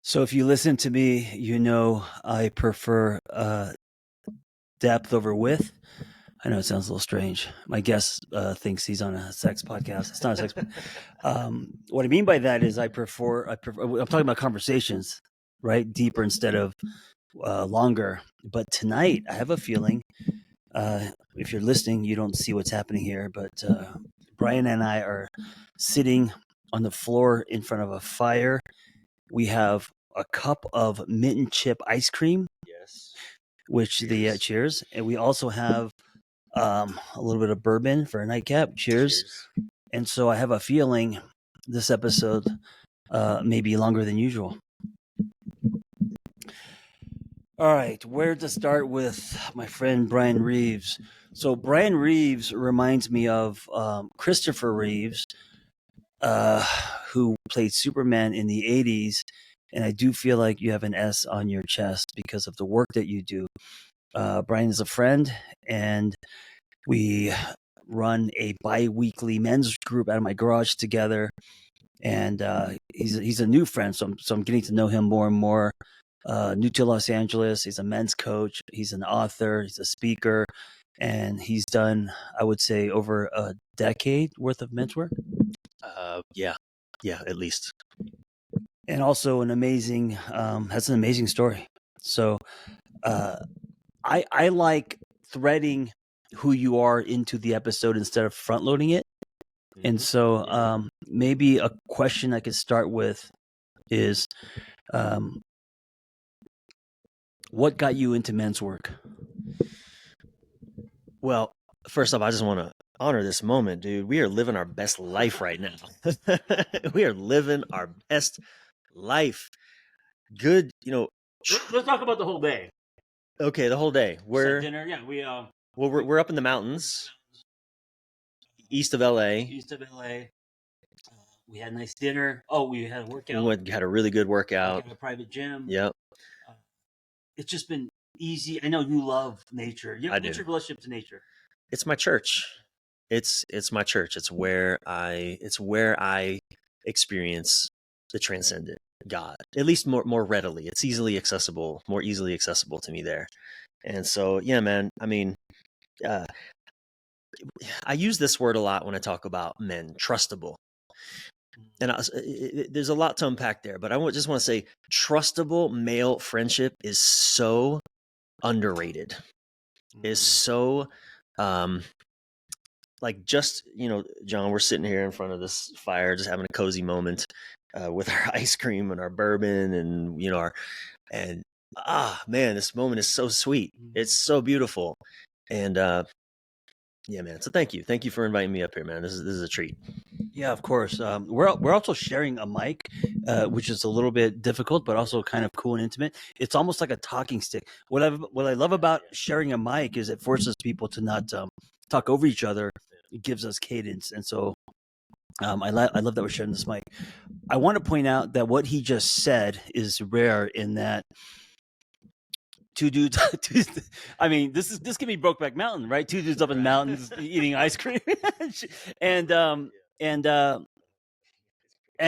So if you listen to me, you know I prefer depth over width. I know it sounds a little strange. My guest thinks he's on a sex podcast. It's not a sex. What I mean by that is I prefer. I'm talking about conversations, right? Deeper instead of longer. But tonight, I have a feeling. If you're listening, you don't see what's happening here, but Brian and I are sitting on the floor in front of a fire. We have a cup of mint and chip ice cream. Yes. Which cheers. And we also have a little bit of bourbon for a nightcap. Cheers. And so I have a feeling this episode may be longer than usual. All right, where to start with my friend Brian Reeves. So Brian Reeves reminds me of Christopher Reeves, who played Superman in the 80s. And I do feel like you have an S on your chest because of the work that you do. Brian is a friend, and we run a bi-weekly men's group out of my garage together. And he's a new friend, so I'm getting to know him more and more. New to Los Angeles, he's a men's coach, he's an author, he's a speaker, and he's done, I would say, over a decade worth of men's work. Yeah, at least. And also has an amazing story. So I like threading who you are into the episode instead of front loading it. And so maybe a question I could start with is what got you into men's work? Well, first off, I just want to honor this moment, dude. We are living our best life right now. We are living our best life. Good, Let's talk about the whole day. Okay, the whole day. We're dinner. Yeah, we're up in the mountains, east of LA. We had a nice dinner. Oh, we had a workout. We had a really good workout. We had a private gym. Yep. It's just been easy. I know you love nature. I do. What's your relationship to nature? It's my church. It's my church. It's where I experience the transcendent God, at least more readily. It's more easily accessible to me there. And so, yeah, man, I mean, I use this word a lot when I talk about men, trustable. And there's a lot to unpack there, but I just want to say trustable male friendship is so underrated. Is so, like, just, John, we're sitting here in front of this fire, just having a cozy moment with our ice cream and our bourbon and, man, this moment is so sweet. It's so beautiful. And, yeah, man. So thank you for inviting me up here, man. This is a treat. Yeah, of course. We're also sharing a mic, which is a little bit difficult, but also kind of cool and intimate. It's almost like a talking stick. What I love about sharing a mic is it forces people to not talk over each other. It gives us cadence, and so I love that we're sharing this mic. I want to point out that what he just said is rare in that two dudes. This can be Brokeback Mountain, right? Two dudes up in the mountains eating ice cream, and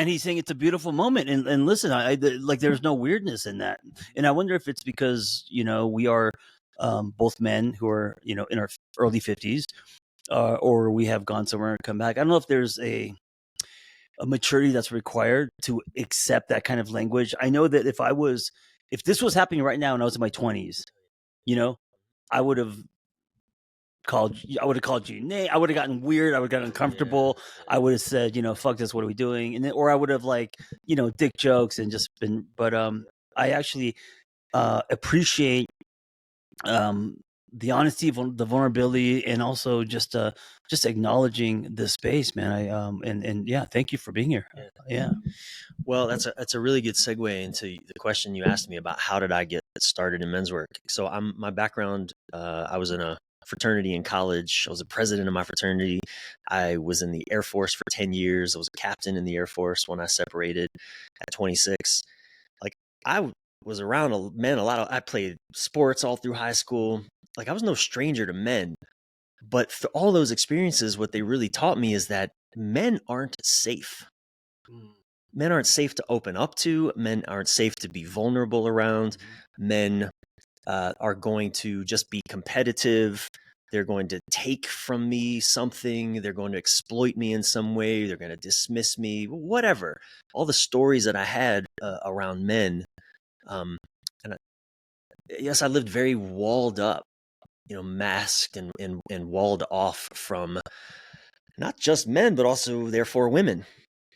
he's saying it's a beautiful moment. And listen, I like there's no weirdness in that. And I wonder if it's because we are both men who are in our early 50s, or we have gone somewhere and come back. I don't know if there's a maturity that's required to accept that kind of language. I know that if this was happening right now and I was in my 20s, I would have called you Nate. I would have gotten weird. I would have gotten uncomfortable. I would have said, fuck this, what are we doing? And then, or I would have dick jokes and just been, but I actually appreciate the honesty, the vulnerability, and also just acknowledging the space, man. And yeah, thank you for being here. Yeah. Well, that's a really good segue into the question you asked me about how did I get started in men's work. So my background, I was in a fraternity in college. I was a president of my fraternity. I was in the Air Force for 10 years. I was a captain in the Air Force when I separated at 26. Like, I was around men a lot. I played sports all through high school. Like, I was no stranger to men. But for all those experiences, what they really taught me is that men aren't safe. men aren't safe to open up to. Men aren't safe to be vulnerable around. Men are going to just be competitive. They're going to take from me something. They're going to exploit me in some way. They're going to dismiss me, whatever. All the stories that I had around men. And yes, I lived very walled up, masked and walled off from not just men, but also therefore women.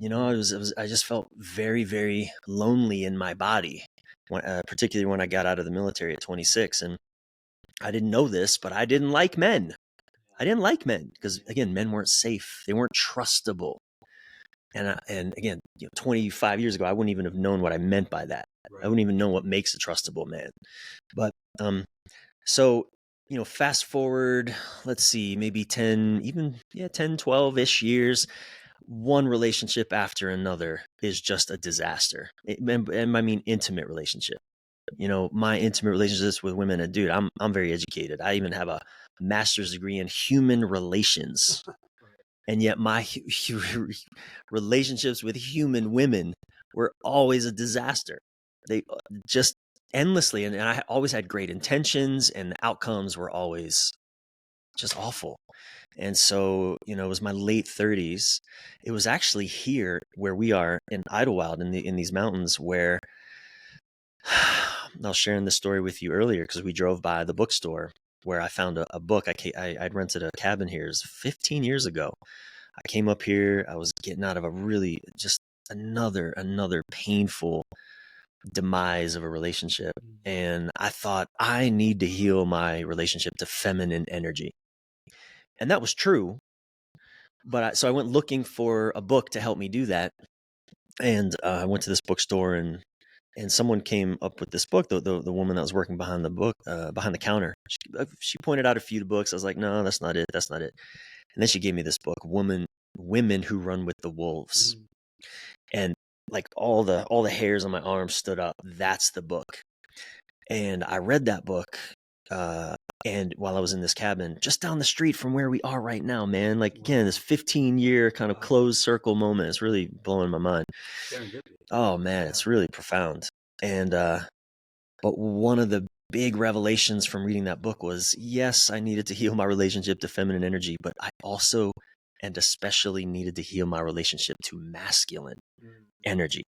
I just felt very, very lonely in my body, particularly when I got out of the military at 26. And I didn't know this, but I didn't like men. I didn't like men because, again, men weren't safe. They weren't trustable. And again, 25 years ago, I wouldn't even have known what I meant by that. Right. I wouldn't even know what makes a trustable man. But so, fast forward, let's see, maybe 10, 12-ish years. One relationship after another is just a disaster. And I mean intimate relationship. My intimate relationships with women, and dude, I'm very educated. I even have a master's degree in human relations. And yet my relationships with human women were always a disaster. They just endlessly, and I always had great intentions, and the outcomes were always just awful. And so, it was my late 30s. It was actually here where we are in Idlewild in these mountains where I was sharing this story with you earlier because we drove by the bookstore where I found a book. I'd rented a cabin here 15 years ago. I came up here. I was getting out of a really just another painful demise of a relationship. And I thought, I need to heal my relationship to feminine energy. And that was true. But so I went looking for a book to help me do that. And I went to this bookstore and someone came up with this book, the woman that was working behind the counter. She pointed out a few books. I was like, no, that's not it. And then she gave me this book, Women Who Run with the Wolves. And like all the hairs on my arm stood up. That's the book. And I read that book. And while I was in this cabin, just down the street from where we are right now, man, like again, this 15-year kind of closed circle moment is really blowing my mind. Oh man, it's really profound. And, but one of the big revelations from reading that book was, yes, I needed to heal my relationship to feminine energy, but I also and especially needed to heal my relationship to masculine energy.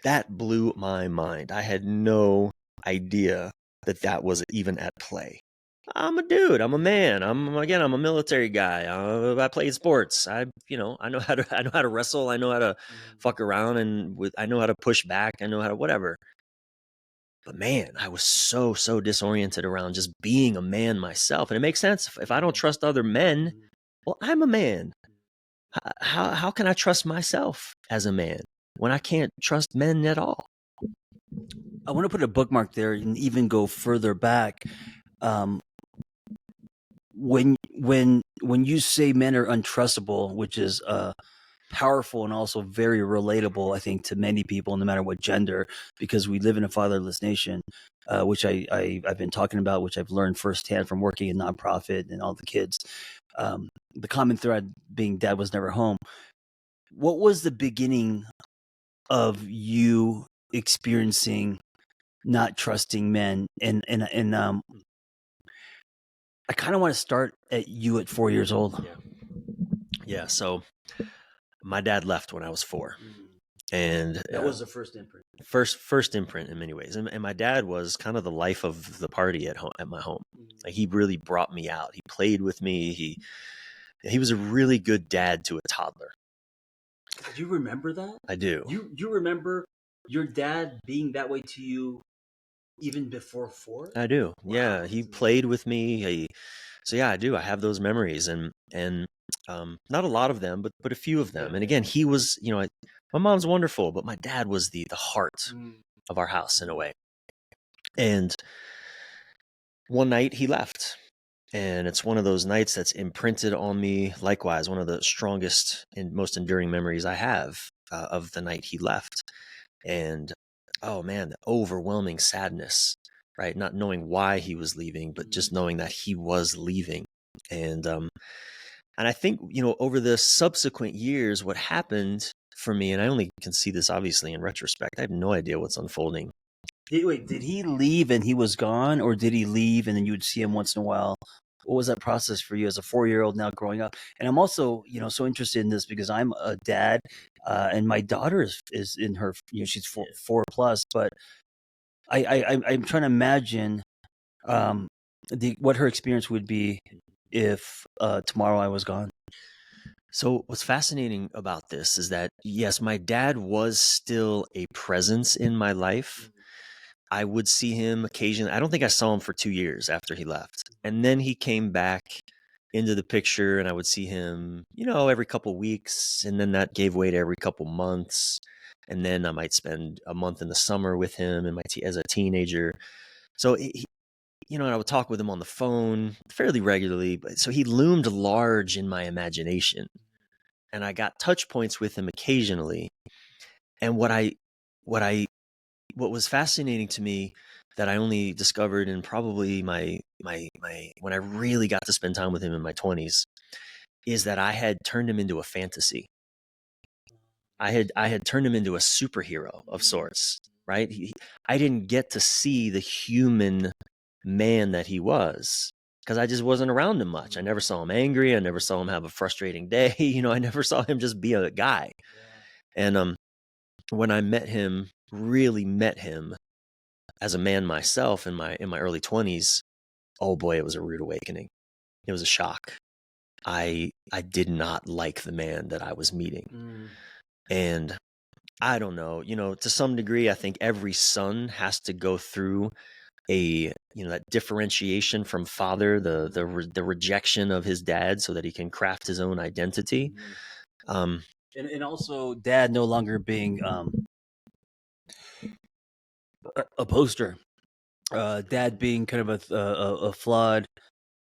That blew my mind. I had no idea that was even at play. I'm a dude. I'm a man. I'm a military guy. I played sports. I know how to wrestle. I know how to fuck around I know how to push back. I know how to whatever. But man, I was so disoriented around just being a man myself. And it makes sense. If I don't trust other men, well, I'm a man. How can I trust myself as a man when I can't trust men at all? I want to put a bookmark there and even go further back. When you say men are untrustable, which is powerful and also very relatable, I think, to many people, no matter what gender, because we live in a fatherless nation, which I've been talking about, which I've learned firsthand from working in nonprofit and all the kids. The common thread being dad was never home. What was the beginning of you experiencing not trusting men? And I kind of want to start at you at 4 years old. Yeah. So my dad left when I was 4. And that was the first imprint. First imprint in many ways. And my dad was kind of the life of the party at my home. Like he really brought me out. He played with me. He was a really good dad to a toddler. Do you remember that? I do. You remember your dad being that way to you even before 4? I do. Wow. Yeah, he played with me. So yeah, I do. I have those memories, and not a lot of them, but a few of them. And again, he was, my mom's wonderful, but my dad was the heart of our house in a way. And one night he left, and it's one of those nights that's imprinted on me. Likewise, one of the strongest and most enduring memories I have of the night he left. And oh man, the overwhelming sadness, right? Not knowing why he was leaving, but just knowing that he was leaving. And I think, over the subsequent years, what happened for me, and I only can see this obviously in retrospect. I have no idea what's unfolding. Did he leave and he was gone, or did he leave and then you would see him once in a while? What was that process for you as a 4-year-old now growing up? And I'm also, so interested in this because I'm a dad, and my daughter is in her, she's four plus, but I'm trying to imagine what her experience would be if tomorrow I was gone. So what's fascinating about this is that, yes, my dad was still a presence in my life. I would see him occasionally. I don't think I saw him for 2 years after he left. And then he came back into the picture and I would see him, every couple weeks. And then that gave way to every couple months. And then I might spend a month in the summer with him as a teenager. So, and I would talk with him on the phone fairly regularly. But so he loomed large in my imagination. And I got touch points with him occasionally. And what was fascinating to me that I only discovered in probably my when I really got to spend time with him in my 20s is that I had turned him into a fantasy. I had turned him into a superhero of sorts, right? I didn't get to see the human man that he was because I just wasn't around him much. I never saw him angry. I never saw him have a frustrating day. I never saw him just be a guy. And when I really met him as a man myself in my early 20s, oh boy, it was a rude awakening. It was a shock. I did not like the man that I was meeting. And I don't know, to some degree, I think every son has to go through that differentiation from father, the rejection of his dad so that he can craft his own identity. And also dad no longer being a poster, dad being kind of a flawed,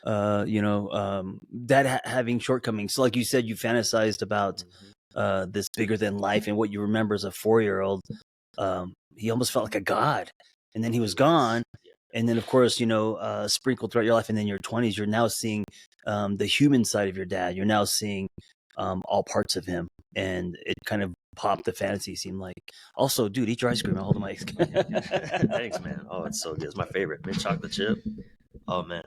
dad having shortcomings. So like you said, you fantasized about this bigger than life, and what you remember as a 4-year-old, he almost felt like a god, and then he was gone. And then, of course, sprinkled throughout your life, and then your 20s, you're now seeing the human side of your dad. You're now seeing all parts of him, and it kind of popped the fantasy. Seemed like, also, dude, eat your ice cream. I'll hold the mic. Thanks, man. Oh, it's so good. It's my favorite. Mint chocolate chip. Oh man.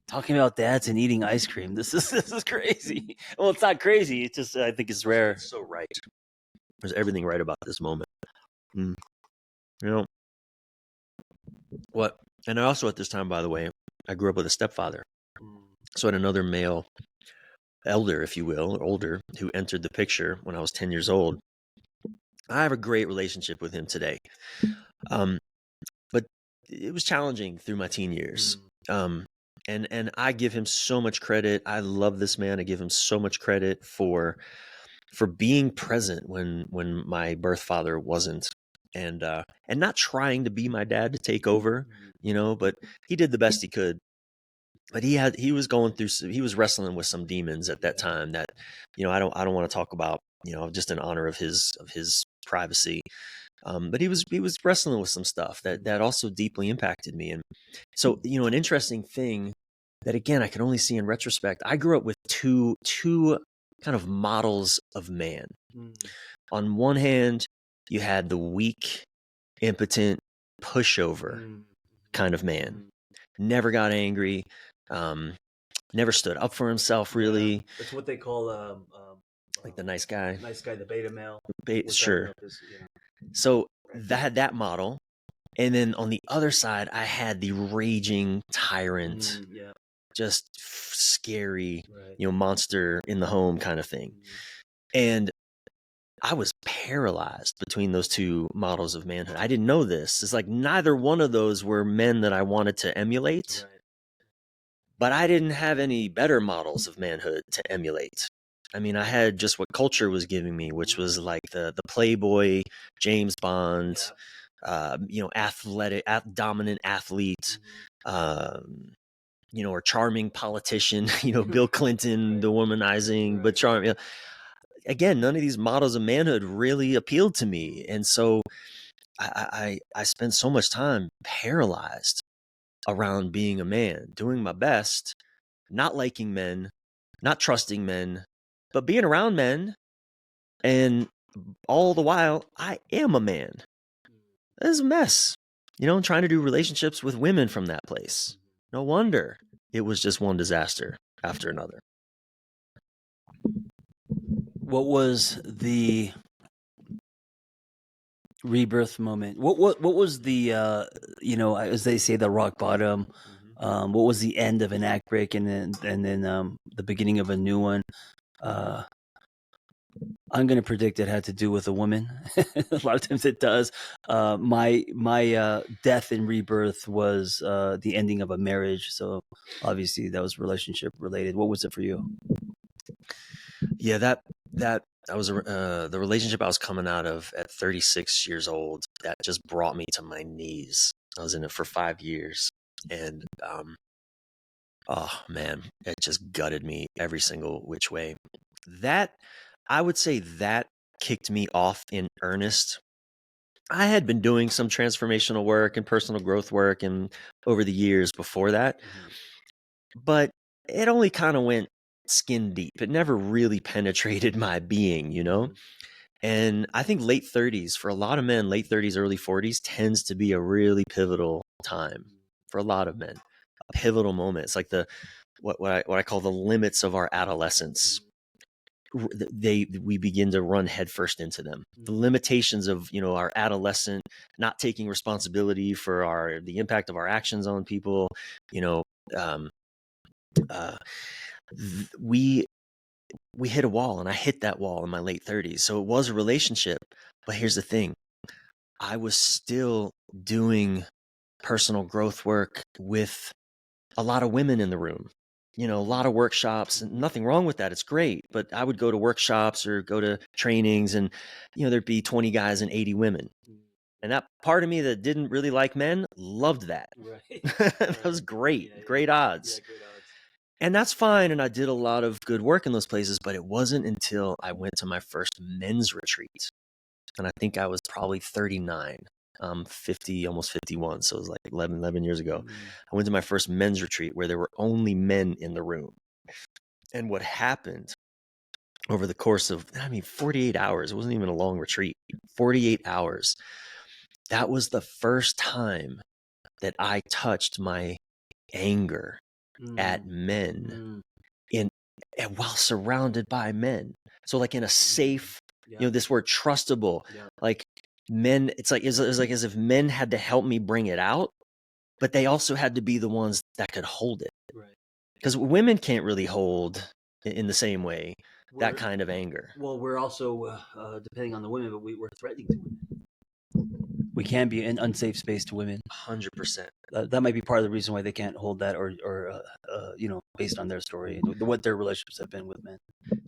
Talking about dads and eating ice cream. This is crazy. Well, it's not crazy. It's just I think it's rare. It's so right. There's everything right about this moment. What? And I also at this time, by the way, I grew up with a stepfather. So I had another male elder, if you will, or older, who entered the picture when I was 10 years old. I have a great relationship with him today. But it was challenging through my teen years. And I give him so much credit. I love this man. I give him so much credit for being present when my birth father wasn't, and not trying to be my dad to take over, but he did the best he could. But he was going through, he was wrestling with some demons at that time that, I don't want to talk about, just in honor of his privacy. But he was wrestling with some stuff that also deeply impacted me. And so, an interesting thing that, again, I can only see in retrospect, I grew up with two kind of models of man. On one hand, you had the weak, impotent, pushover kind of man. Never got angry, never stood up for himself, really. Yeah, that's what they call like the nice guy. Nice guy, the beta male. Sure. So that had that model. And then on the other side, I had the raging tyrant, just scary, monster in the home kind of thing. And I was paralyzed between those two models of manhood. I didn't know this. It's like neither one of those were men that I wanted to emulate, but I didn't have any better models of manhood to emulate. I mean, I had just what culture was giving me, which was like the playboy, James Bond, athletic, dominant athlete, or charming politician, Bill Clinton, the womanizing, but charming. Again, none of these models of manhood really appealed to me. And so I spent so much time paralyzed around being a man, doing my best, not liking men, not trusting men, but being around men and all the while, I am a man. This is a mess, trying to do relationships with women from that place. No wonder it was just one disaster after another. What was the rebirth moment? What was the as they say, the rock bottom? What was the end of an act break and then the beginning of a new one? I'm going to predict it had to do with a woman. A lot of times it does. My death and rebirth was the ending of a marriage. So obviously that was relationship related. What was it for you? Yeah, that was the relationship I was coming out of at 36 years old. That just brought me to my knees. I was in it for 5 years, and oh man, it just gutted me every single which way. That, I would say, that kicked me off in earnest. I had been doing some transformational work and personal growth work and over the years before that, but it only kind of went skin deep. It never really penetrated my being. And I think late 30s, for a lot of men, late 30s, early 40s tends to be a really pivotal time for a lot of men. A pivotal moment. It's like what I call the limits of our adolescence. We begin to run headfirst into them. The limitations of our adolescent not taking responsibility for the impact of our actions on people. We hit a wall, and I hit that wall in my late 30s. So it was a relationship, but here's the thing: I was still doing personal growth work with a lot of women in the room. A lot of workshops, and nothing wrong with that. It's great. But I would go to workshops or go to trainings, and, there'd be 20 guys and 80 women. And that part of me that didn't really like men loved that. Right. That was great. Great odds. And that's fine. And I did a lot of good work in those places, but it wasn't until I went to my first men's retreat. And I think I was probably 39. 50, almost 51. So it was like 11 years ago. I went to my first men's retreat where there were only men in the room. And what happened over the course of, 48 hours, it wasn't even a long retreat, 48 hours. That was the first time that I touched my anger at men and while surrounded by men. So like in a safe, this word trustable, like men, it's like as if men had to help me bring it out, but they also had to be the ones that could hold it. Right. Because women can't really hold in the same way that kind of anger. Well, we're also, depending on the women, but we're threatening to women. We can be an unsafe space to women. 100%. That might be part of the reason why they can't hold that, or based on their story, what their relationships have been with men.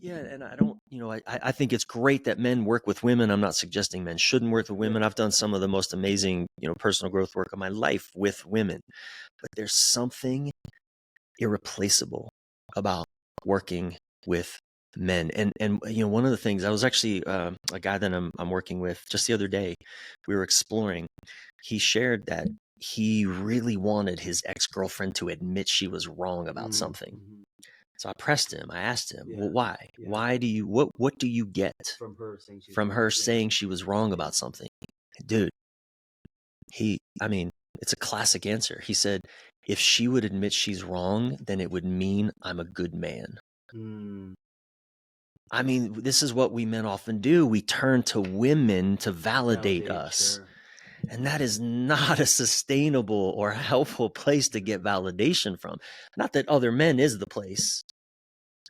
Yeah, and I don't, I think it's great that men work with women. I'm not suggesting men shouldn't work with women. I've done some of the most amazing, personal growth work of my life with women. But there's something irreplaceable about working with men. And one of the things, I was actually a guy that I'm working with just the other day, we were exploring. He shared that he really wanted his ex-girlfriend to admit she was wrong about something. So I pressed him. I asked him, well, why? Yeah. Why do you, what do you get from her saying she was wrong about something? Dude, it's a classic answer. He said, if she would admit she's wrong, then it would mean I'm a good man. This is what we men often do. We turn to women to validate us. Sure. And that is not a sustainable or helpful place to get validation from. Not that other men is the place.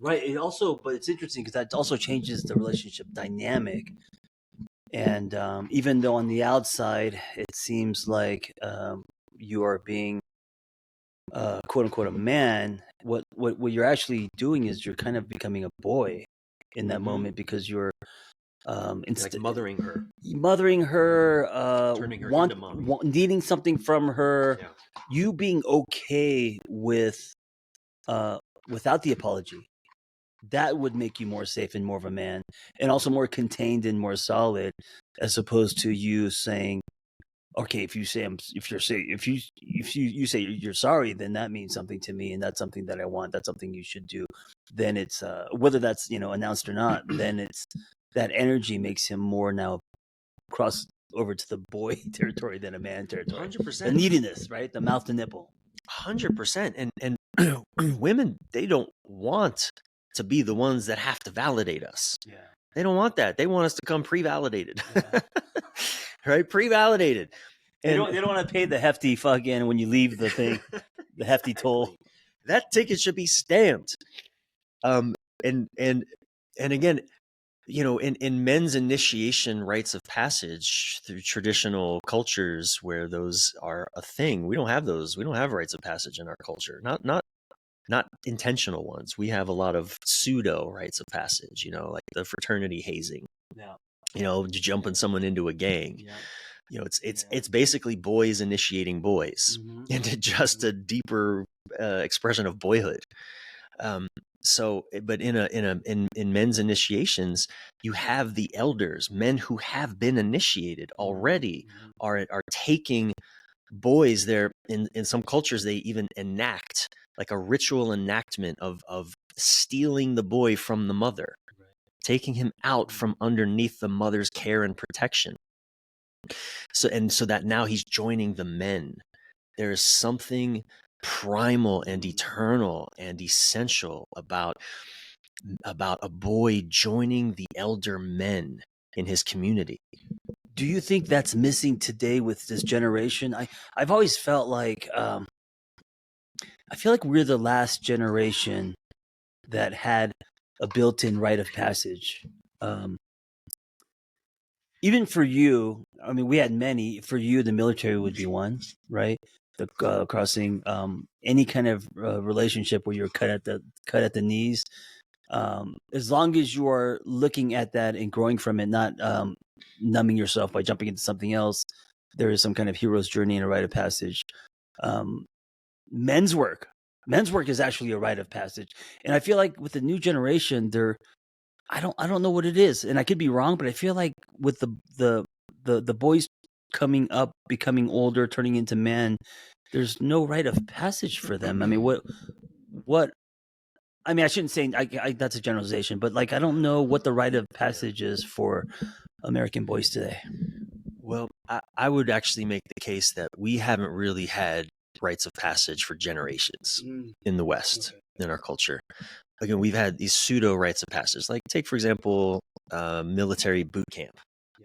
Right. But it's interesting because that also changes the relationship dynamic. And even though on the outside it seems like you are being quote unquote a man, what you're actually doing is you're kind of becoming a boy in that moment, because you're like mothering her, turning her into mommy. Needing something from her, you being okay with without the apology. That would make you more safe and more of a man, and also more contained and more solid, as opposed to you saying, okay, if you say you're sorry, then that means something to me, and that's something that I want. That's something you should do. Then it's whether that's announced or not. Then that energy makes him more now cross over to the boy territory than a man territory. 100%. The neediness, right? The mouth to nipple. 100%. And women, they don't want to be the ones that have to validate us. Yeah. They don't want that. They want us to come pre-validated. Yeah. Right? Pre-validated. They don't want to pay the hefty fucking when you leave the thing, the hefty toll. That ticket should be stamped. And again, you know, in men's initiation rites of passage through traditional cultures where those are a thing, we don't have those. We don't have rites of passage in our culture. Not intentional ones. We have a lot of pseudo rites of passage, you know, like the fraternity hazing. Yeah. You know, jumping someone into a gang. Yeah. You know, it's basically boys initiating boys into just a deeper expression of boyhood. So, but in men's initiations, you have the elders, men who have been initiated already, are taking boys there. In some cultures, they even enact like a ritual enactment of stealing the boy from the mother, taking him out from underneath the mother's care and protection. So that now he's joining the men. There is something primal and eternal and essential about a boy joining the elder men in his community. Do you think that's missing today with this generation? I've always felt like I feel like we're the last generation that had a built-in rite of passage. Even for you, I mean, we had many. For you, the military would be one, right? The crossing any kind of relationship where you're cut at the knees. As long as you are looking at that and growing from it, not numbing yourself by jumping into something else, there is some kind of hero's journey and a rite of passage. Men's work is actually a rite of passage, and I feel like with the new generation, I don't know what it is, and I could be wrong, but I feel like with the boys coming up, becoming older, turning into men, there's no rite of passage for them. I mean, what? I mean, I shouldn't say that's a generalization, but like I don't know what the rite of passage is for American boys today. Well, I would actually make the case that we haven't really had rites of passage for generations in the West, in our culture. Again, we've had these pseudo rites of passage. Like take, for example, military boot camp.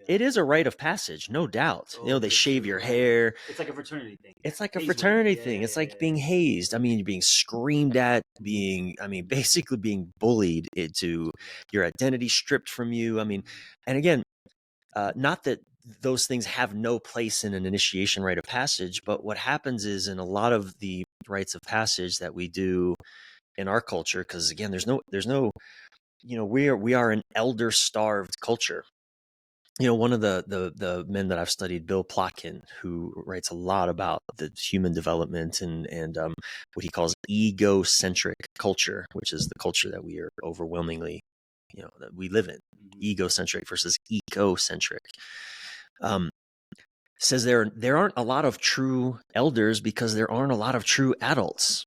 It is a rite of passage, no doubt. You know, they shave your hair. It's like a fraternity thing. It's like a fraternity thing. It's like being hazed. I mean, you're being screamed at, basically being bullied into your identity stripped from you. I mean, and again, not that those things have no place in an initiation rite of passage, but what happens is in a lot of the rites of passage that we do in our culture, because again, there's no, you know, we are an elder starved culture. You know, one of the men that I've studied, Bill Plotkin, who writes a lot about the human development and what he calls egocentric culture, which is the culture that we are overwhelmingly, you know, that we live in, egocentric versus ecocentric. Says there aren't a lot of true elders because there aren't a lot of true adults.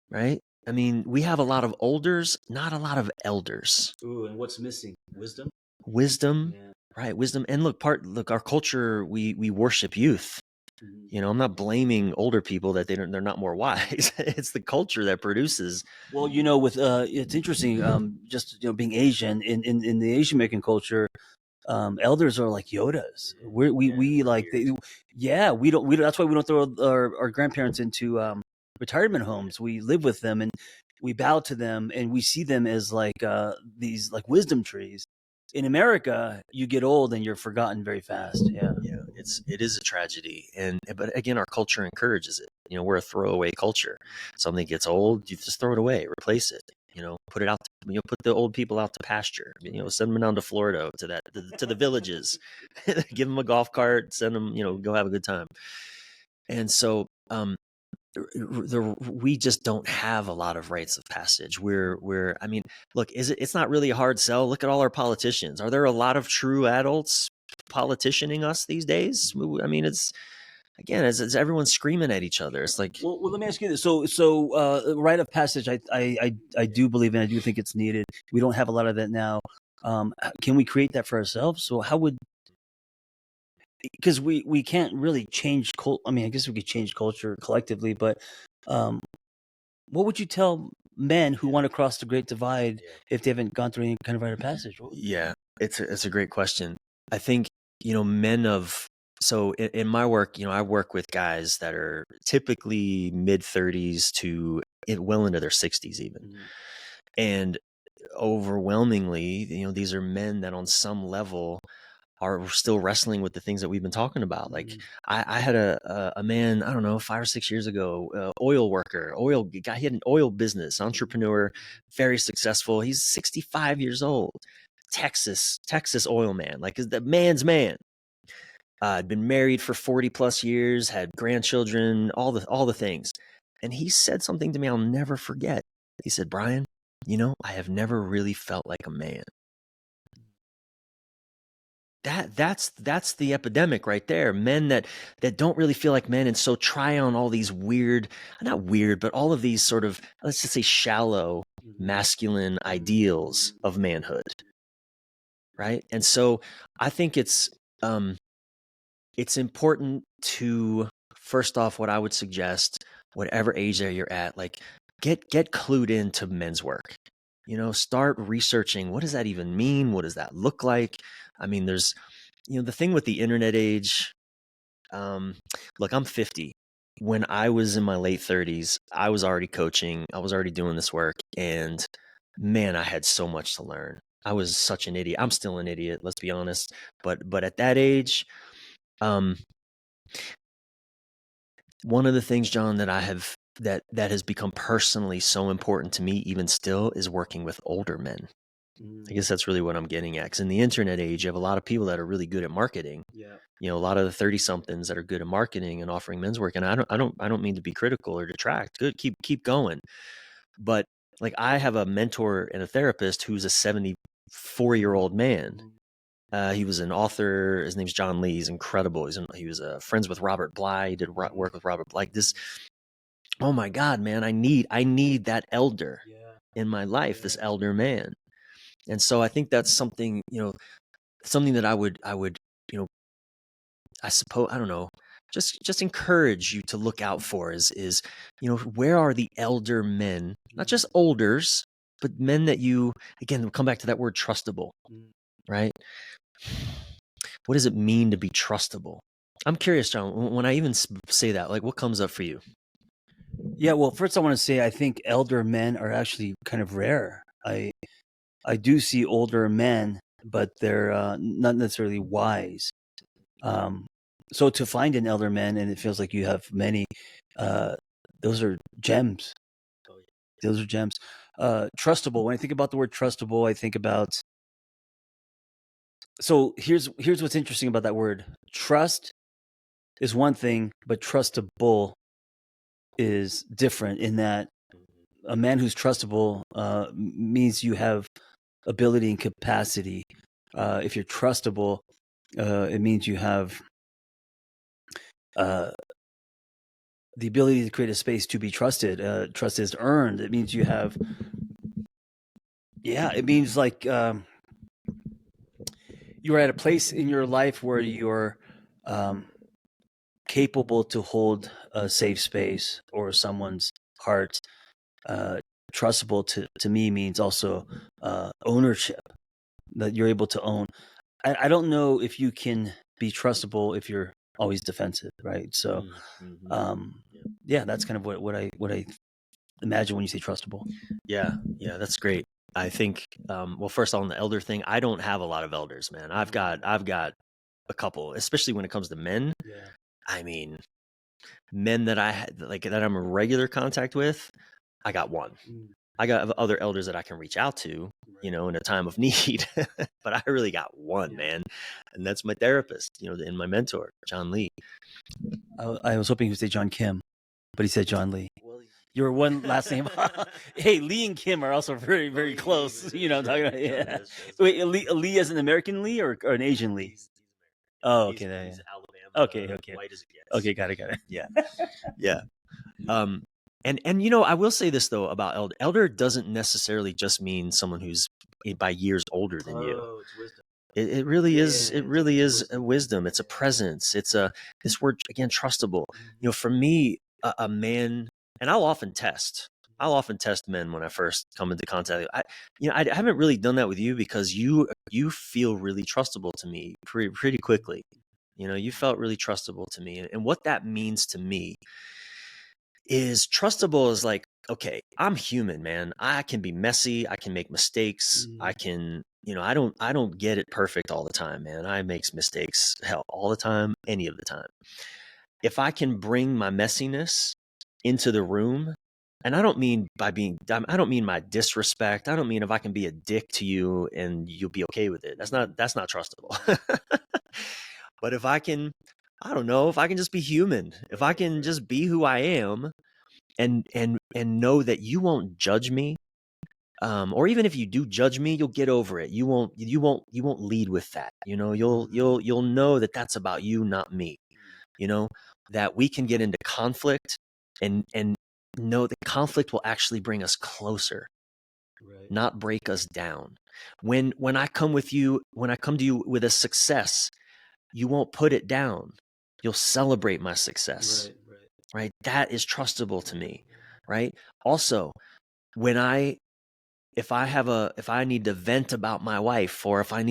Right? I mean, we have a lot of olders, not a lot of elders. Ooh, and what's missing? Wisdom, right? Wisdom. And look, our culture, we worship youth. You know, I'm not blaming older people that they're not more wise. It's the culture that produces. Well, you know, with it's interesting. Just you know, being Asian in the Asian American culture, elders are like Yodas. We like we don't. That's why we don't throw our grandparents into retirement homes. We live with them and we bow to them and we see them as like these like wisdom trees. In America, you get old and you're forgotten very fast. Yeah, it is a tragedy, but again, our culture encourages it. You know, we're a throwaway culture. Something gets old, you just throw it away, replace it. You know, put it out. Put the old people out to pasture. You know, send them down to Florida to the villages, give them a golf cart, send them. You know, go have a good time. And so, we just don't have a lot of rites of passage. I mean, look, it's not really a hard sell. Look at all our politicians. Are there a lot of true adults politicianing us these days? I mean, it's everyone screaming at each other. It's like, well, let me ask you this. So rite of passage, I do believe in. I do think it's needed. We don't have a lot of that now. Can we create that for ourselves? So how would, because we can't really change I mean, I guess we could change culture collectively, but um, what would you tell men who want to cross the Great Divide if they haven't gone through any kind of rite of passage? Yeah, it's a great question. I think, men so in my work, I work with guys that are typically mid 30s to well into their 60s even. Mm-hmm. And overwhelmingly, these are men that on some level are still wrestling with the things that we've been talking about. Like I had a man, I don't know, 5 or 6 years ago, oil worker, oil guy. He had an oil business, entrepreneur, very successful. He's 65 years old, Texas oil man, like the man's man. Had been married for 40 plus years, had grandchildren, all the things. And he said something to me I'll never forget. He said, Brian, I have never really felt like a man. That's the epidemic right there. Men that don't really feel like men, and so try on all these not weird, but all of these sort of, let's just say, shallow masculine ideals of manhood, right? And so I think it's important to, first off, what I would suggest, whatever age that you're at, like get clued into men's work. Start researching, what does that even mean? What does that look like? I mean, there's, the thing with the internet age, look, I'm 50. When I was in my late 30s, I was already coaching. I was already doing this work. And man, I had so much to learn. I was such an idiot. I'm still an idiot, let's be honest. But at that age, one of the things, John, that I have that has become personally so important to me even still is working with older men. I guess that's really what I'm getting at. Because in the internet age, you have a lot of people that are really good at marketing. Yeah. A lot of the 30-somethings that are good at marketing and offering men's work. And I don't mean to be critical or detract. Good, keep going. But like, I have a mentor and a therapist who's a 74-year-old man. He was an author. His name's John Lee. He's incredible. He was friends with Robert Bly. He did work with Robert Bly. Oh my God, man! I need that elder in my life. This elder man. And so I think that's something, something that I would, I suppose, I don't know, just encourage you to look out for is, where are the elder men, not just olders, but men that again, we'll come back to that word trustable, right? What does it mean to be trustable? I'm curious, John, when I even say that, like, what comes up for you? Yeah, well, first I want to say I think elder men are actually kind of rare. I do see older men, but they're not necessarily wise. So to find an elder man, and it feels like you have many, those are gems. Those are gems. Trustable. When I think about the word trustable, I think about. So here's what's interesting about that word. Trust is one thing, but trustable is different in that a man who's trustable means you have ability and capacity. If you're trustable, it means you have the ability to create a space to be trusted. Trust is earned. It means you have, it means like you're at a place in your life where you're capable to hold a safe space or someone's heart. Trustable to me means also ownership, that you're able to own. I don't know if you can be trustable if you're always defensive, right? So, that's kind of what I imagine when you say trustable. Yeah, that's great. I think, well, first on the elder thing, I don't have a lot of elders, man. I've got a couple, especially when it comes to men. Yeah. I mean, men that I had, like, that I'm in regular contact with, I got one. I got other elders that I can reach out to, in a time of need, but I really got one, man. And that's my therapist, and my mentor, John Lee. I was hoping he would say John Kim, but he said John Lee. Your one last name. Hey, Lee and Kim are also very, very close. Talking about, yeah. Wait, Lee as an American Lee or an Asian Lee? Oh, okay. He's Alabama. Okay. White as it gets. Okay, got it. Yeah. And I will say this though about elder. Elder doesn't necessarily just mean someone who's by years older than you. Oh, it's wisdom. It really is. Yeah, It really is a wisdom. wisdom. It's a presence. It's this word again, trustable. You know, for me, a man, and I'll often test. I'll often test men when I first come into contact. I haven't really done that with you because you feel really trustable to me pretty quickly. You know, you felt really trustable to me, and what that means to me is trustable is like, okay, I'm human, man. I can be messy. I can make mistakes. I can, I don't get it perfect all the time, man. I make mistakes, hell, all the time, any of the time. If I can bring my messiness into the room, and I don't mean I don't mean my disrespect. I don't mean if I can be a dick to you and you'll be okay with it. That's not trustable. But if I can, I don't know, if I can just be human, if I can just be who I am, and know that you won't judge me, or even if you do judge me, you'll get over it. You won't lead with that. You know, you'll know that that's about you, not me. You know, that we can get into conflict and know that conflict will actually bring us closer, Right. not break us down. When I come to you with a success, you won't put it down. You'll celebrate my success. Right? That is trustable to me. Right? Also, if I need to vent about my wife, or if I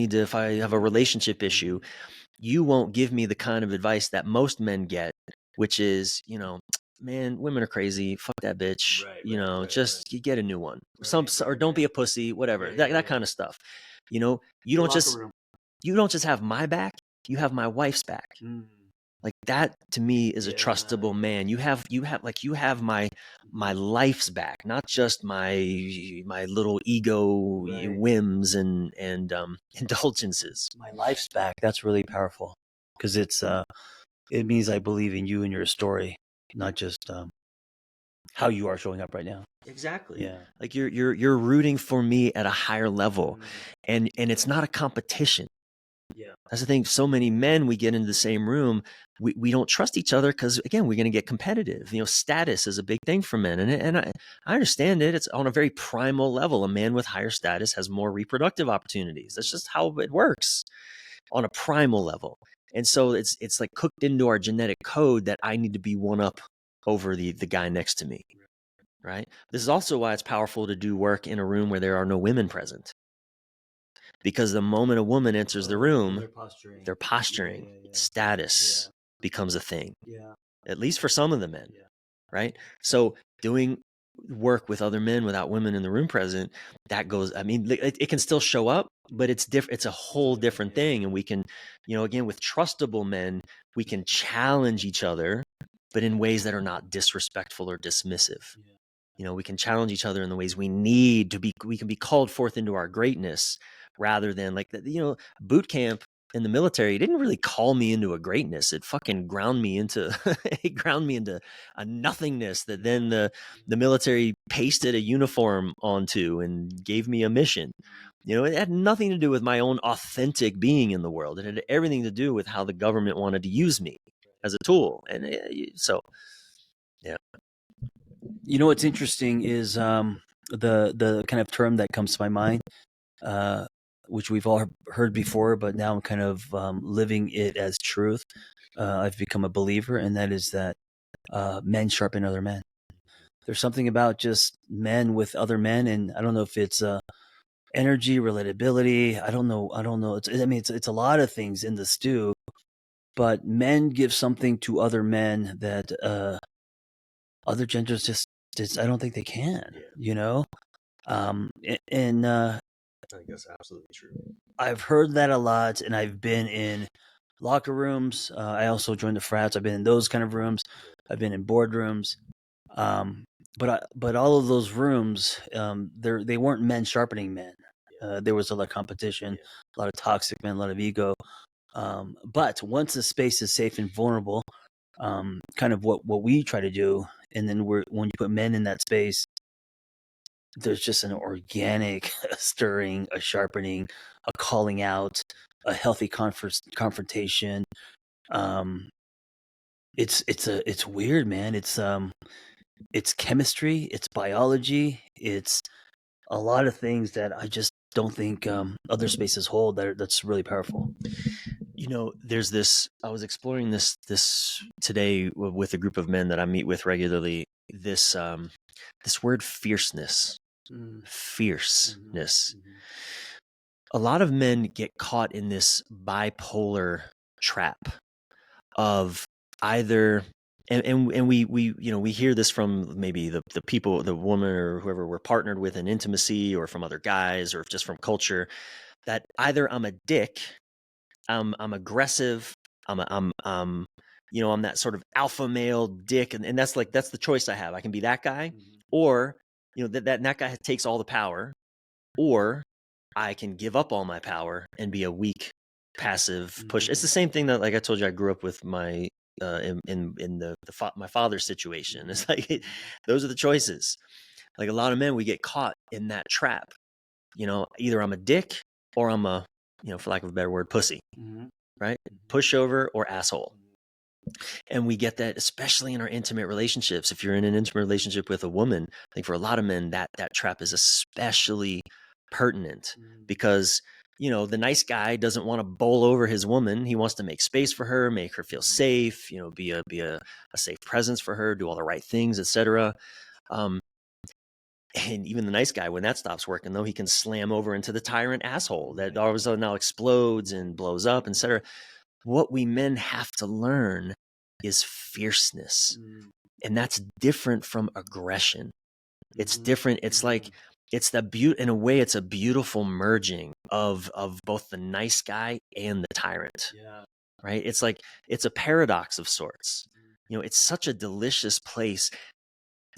have a relationship issue, you won't give me the kind of advice that most men get, which is, man, women are crazy. Fuck that bitch. You get a new one. Or don't be a pussy, whatever. That kind of stuff. You know, you don't just have my back, you have my wife's back. Like that to me is a trustable man. You have my life's back, not just my little ego whims and indulgences. My life's back. That's really powerful because it means I believe in you and your story, not just how you are showing up right now. Exactly. Yeah. Like you're rooting for me at a higher level, and it's not a competition. Yeah. That's the thing. So many men, we get into the same room, we don't trust each other because, again, we're going to get competitive. You know, status is a big thing for men. And I understand it. It's on a very primal level. A man with higher status has more reproductive opportunities. That's just how it works on a primal level. And so it's like cooked into our genetic code that I need to be one up over the guy next to me. Right? This is also why it's powerful to do work in a room where there are no women present. Because the moment a woman enters the room, they're posturing. Status becomes a thing. At least for some of the men, right? So doing work with other men without women in the room present, that goes, I mean, it can still show up, but it's different. It's a whole different thing. And we can, again, with trustable men, we can challenge each other, but in ways that are not disrespectful or dismissive. We can challenge each other in the ways we need to be. We can be called forth into our greatness, rather than like boot camp in the military. It didn't really call me into a greatness. It fucking ground me into a nothingness that then the military pasted a uniform onto and gave me a mission. It had nothing to do with my own authentic being in the world. It had everything to do with how the government wanted to use me as a tool. And so, yeah. What's interesting is the kind of term that comes to my mind, which we've all heard before, but now I'm kind of living it as truth. I've become a believer, and that is that men sharpen other men. There's something about just men with other men, and I don't know if it's energy, relatability. I don't know. It's a lot of things in the stew, but men give something to other men that other genders just I don't think they can. And I think that's absolutely true. I've heard that a lot, and I've been in locker rooms. I also joined the frats. I've been in those kind of rooms. I've been in boardrooms. But all of those rooms, they weren't men sharpening men. There was a lot of competition, a lot of toxic men, a lot of ego. But once the space is safe and vulnerable, kind of what we try to do, and then when you put men in that space, there's just an organic stirring, a sharpening, a calling out, a healthy confrontation. It's weird, man. It's chemistry, it's biology, it's a lot of things that I just don't think other spaces hold. That's really powerful. There's this. I was exploring this today with a group of men that I meet with regularly. This word fierceness. Fierceness. A lot of men get caught in this bipolar trap of either, and we hear this from maybe the people, the woman or whoever we're partnered with in intimacy, or from other guys, or just from culture, that either I'm a dick, I'm aggressive, I'm that sort of alpha male dick, and that's the choice I have. I can be that guy, or that guy takes all the power, or I can give up all my power and be a weak, passive push. It's the same thing that, like I told you, I grew up with my my father's situation. It's like those are the choices. Like a lot of men, we get caught in that trap. Either I'm a dick or I'm a, for lack of a better word, pussy, right? Pushover or asshole. And we get that, especially in our intimate relationships. If you're in an intimate relationship with a woman, I think for a lot of men, that trap is especially pertinent, because the nice guy doesn't want to bowl over his woman. He wants to make space for her, make her feel safe, be a safe presence for her, do all the right things, etc. And even the nice guy, when that stops working, though, he can slam over into the tyrant asshole that all of a sudden now explodes and blows up, etc. What we men have to learn is fierceness. And that's different from aggression. It's different. It's like, it's in a way, it's a beautiful merging of both the nice guy and the tyrant. Yeah. Right? It's like, it's a paradox of sorts. It's such a delicious place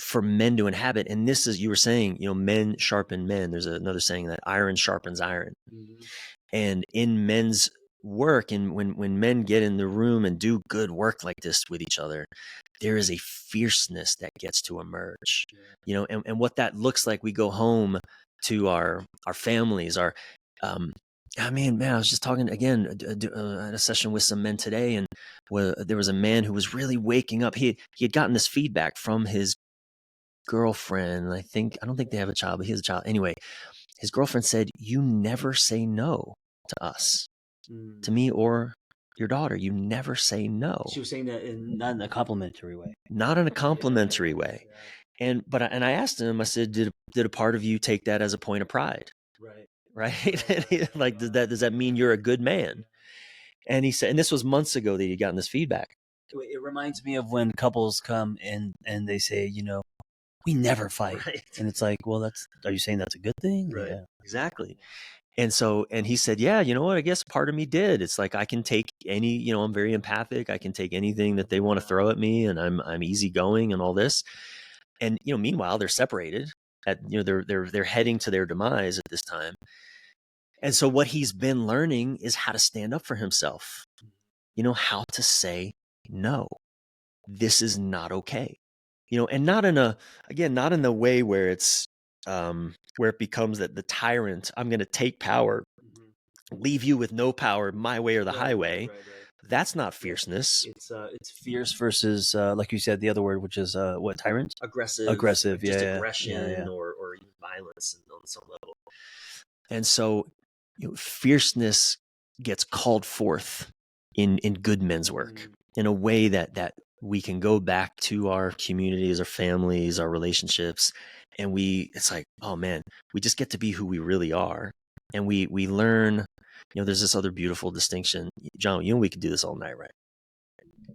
for men to inhabit. And this is, you were saying, men sharpen men. There's another saying that iron sharpens iron. And in men's work, and when men get in the room and do good work like this with each other, there is a fierceness that gets to emerge. And what that looks like, we go home to our families, I was just talking again at a session with some men today, and there was a man who was really waking up. He had gotten this feedback from his girlfriend. I don't think they have a child, but he has a child. Anyway, his girlfriend said, "You never say no to us, to me or your daughter. You never say no." She was saying that not in a complimentary way. Not in a complimentary way. And I asked him, I said, did a part of you take that as a point of pride? Right. Like, does that mean you're a good man? And he said, and this was months ago that he'd gotten this feedback. It reminds me of when couples come and they say, we never fight. Right. And it's like, well, are you saying that's a good thing? Right. Yeah. Exactly. And he said, yeah, you know what? I guess part of me did. It's like, I can take any, I'm very empathic. I can take anything that they want to throw at me, and I'm easygoing and all this. And, meanwhile, they're separated they're heading to their demise at this time. And so what he's been learning is how to stand up for himself, how to say, no, this is not okay. And not in the way where it's, where it becomes that the tyrant, I'm going to take power, leave you with no power, my way or the highway. Right. That's not fierceness. It's fierce versus, like you said, the other word, which is what, tyrant? Aggressive. Just aggression. Or even violence on some level. And so, fierceness gets called forth in good men's work in a way that we can go back to our communities, our families, our relationships, and it's like, oh man, we just get to be who we really are, and we learn. There's this other beautiful distinction, John. We could do this all night, right?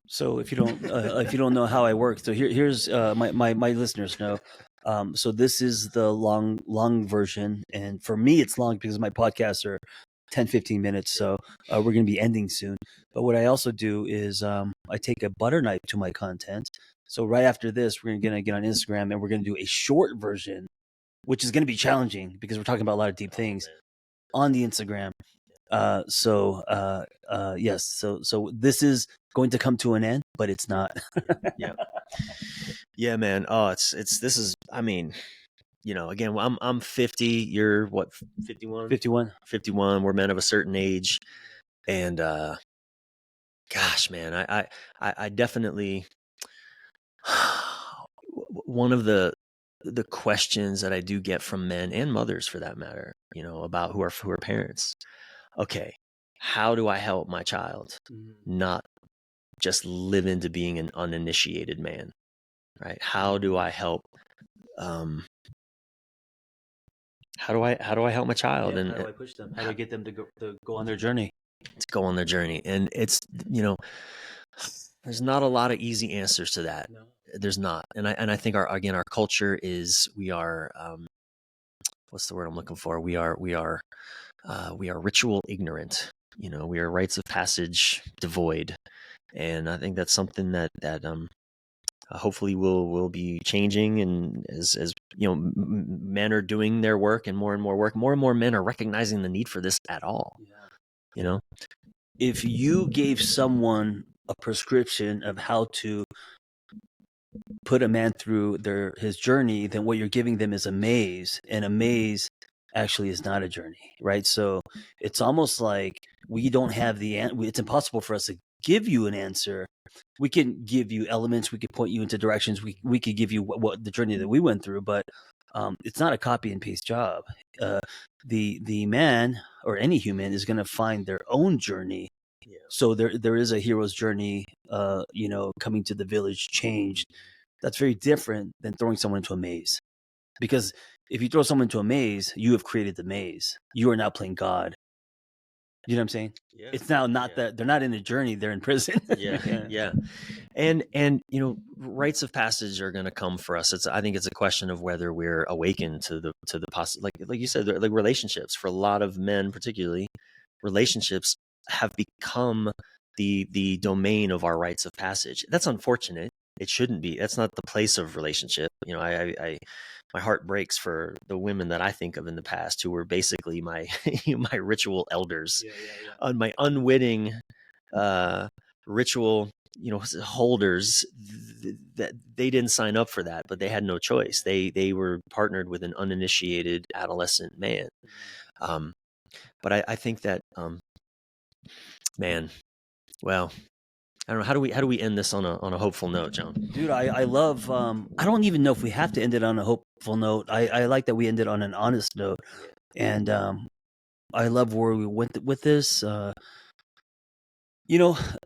So if you don't know how I work, so here's my listeners know. So this is the long version, and for me it's long because my podcasts are 10-15 minutes, so we're going to be ending soon. But what I also do is I take a butter knife to my content. So right after this, we're going to get on Instagram and we're going to do a short version, which is going to be challenging because we're talking about a lot of deep things on the Instagram. Yes, so this is going to come to an end, but it's not. Yeah, man. Oh, this is, again, I'm 50, you're what, 51? 51. We're men of a certain age. And gosh, man, I definitely one of the the questions that I do get from men and mothers for that matter, about who are parents. Okay, how do I help my child not just live into being an uninitiated man, right? How do I help? How do I help my child? Yeah, how do I push them? How do I get them to go on their journey? To go on their journey? And it's there's not a lot of easy answers to that. No. There's not, and I think our culture is, we are what's the word I'm looking for? We are ritual ignorant. We are rites of passage devoid, and I think that's something that hopefully will be changing. And as men are doing their work and more work, more and more men are recognizing the need for this at all. Yeah. If you gave someone a prescription of how to put a man through his journey, then what you're giving them is a maze, and a maze actually is not a journey, right? So it's almost like we don't have it's impossible for us to give you an answer. We can give you elements, we could point you into directions, we could give you what the journey that we went through, but it's not a copy and paste job. The man or any human is going to find their own journey. Yeah. So there is a hero's journey, coming to the village changed. That's very different than throwing someone into a maze. Because if you throw someone into a maze, you have created the maze. You are now playing God. You know what I'm saying? Yeah. It's now not that they're not in a journey; they're in prison. Yeah. And rites of passage are going to come for us. I think it's a question of whether we're awakened to the like you said, like relationships. For a lot of men, particularly, relationships have become the domain of our rites of passage. That's unfortunate. It shouldn't be. That's not the place of relationship. My heart breaks for the women that I think of in the past who were basically my my ritual elders, on my unwitting ritual holders. That they didn't sign up for that, but they had no choice. They were partnered with an uninitiated adolescent man. But I think that man, well, I don't know, how do we end this on a hopeful note, John? Dude, I love. I don't even know if we have to end it on a hopeful note. I like that we ended on an honest note, and I love where we went with this.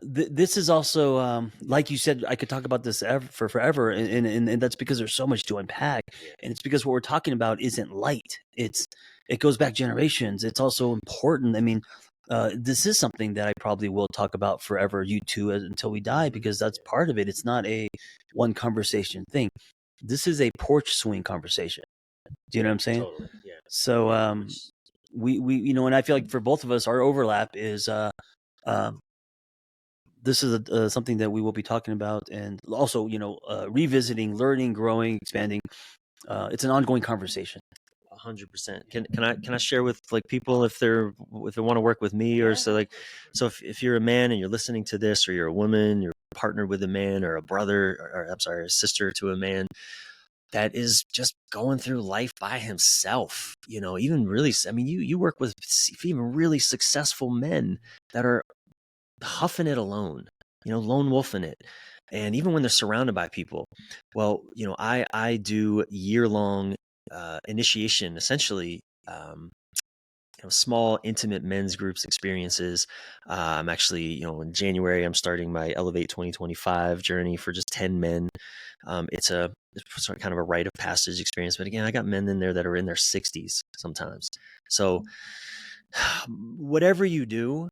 This is also, like you said, I could talk about this for forever, and that's because there's so much to unpack, and it's because what we're talking about isn't light. It goes back generations. It's also important. I mean, this is something that I probably will talk about forever, you two, until we die, because that's part of it. It's not a one conversation thing. This is a porch swing conversation. Do you know what I'm saying? Totally. Yeah. So, we and I feel like for both of us, our overlap is this is something that we will be talking about, and also revisiting, learning, growing, expanding. It's an ongoing conversation. 100%. Can I share with like people if they want to work with me, or so if you're a man and you're listening to this, or you're a woman, you're partnered with a man, or a brother, or I'm sorry, a sister to a man that is just going through life by himself, even really, I mean, you work with even really successful men that are huffing it alone, lone wolfing it. And even when they're surrounded by people, well, I do year-long initiation, essentially, small, intimate men's groups experiences. I'm actually, in January, I'm starting my Elevate 2025 journey for just 10 men. It's sort of kind of a rite of passage experience. But again, I got men in there that are in their 60s sometimes. So whatever you do,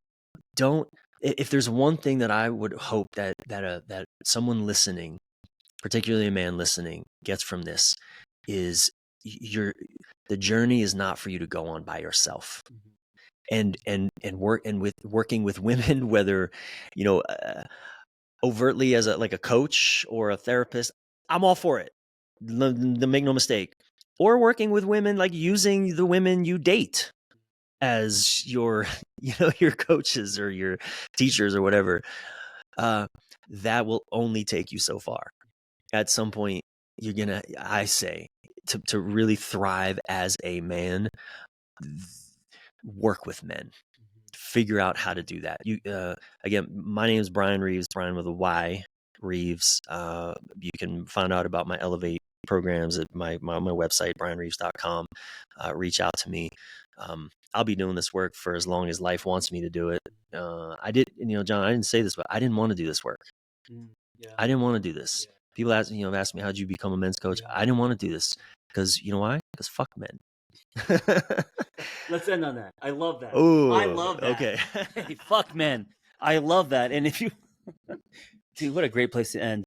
if there's one thing that I would hope that someone listening, particularly a man listening, gets from this, is the journey is not for you to go on by yourself. And working with women, whether overtly as a coach or a therapist, I'm all for it. Make no mistake. Or working with women, like using the women you date as your your coaches or your teachers or whatever, that will only take you so far. At some point, you're gonna, I say, to really thrive as a man, work with men, figure out how to do that. Again, my name is Brian Reeves, Brian with a Y, Reeves. You can find out about my Elevate programs at my website, brianreeves.com. Reach out to me. I'll be doing this work for as long as life wants me to do it. I did, John, I didn't say this, but I didn't want to do this work. I didn't want to do this. People ask me, how'd you become a men's coach? I didn't want to do this because you know why? Because fuck men. Let's end on that. I love that. Ooh, I love that. Okay. Hey, fuck men. I love that. And if you, dude, what a great place to end.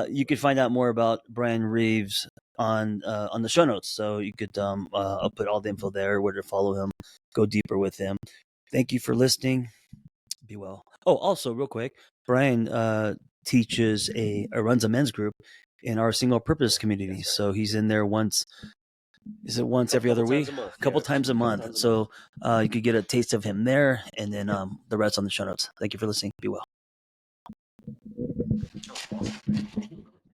You could find out more about Brian Reeves on the show notes. So you could I'll put all the info there, where to follow him, go deeper with him. Thank you for listening. Be well. Oh, also real quick, Brian teaches runs a men's group in our single purpose community. So he's in there once every other week, a couple times a month. So you could get a taste of him there, and then the rest on the show notes. Thank you for listening. Be well.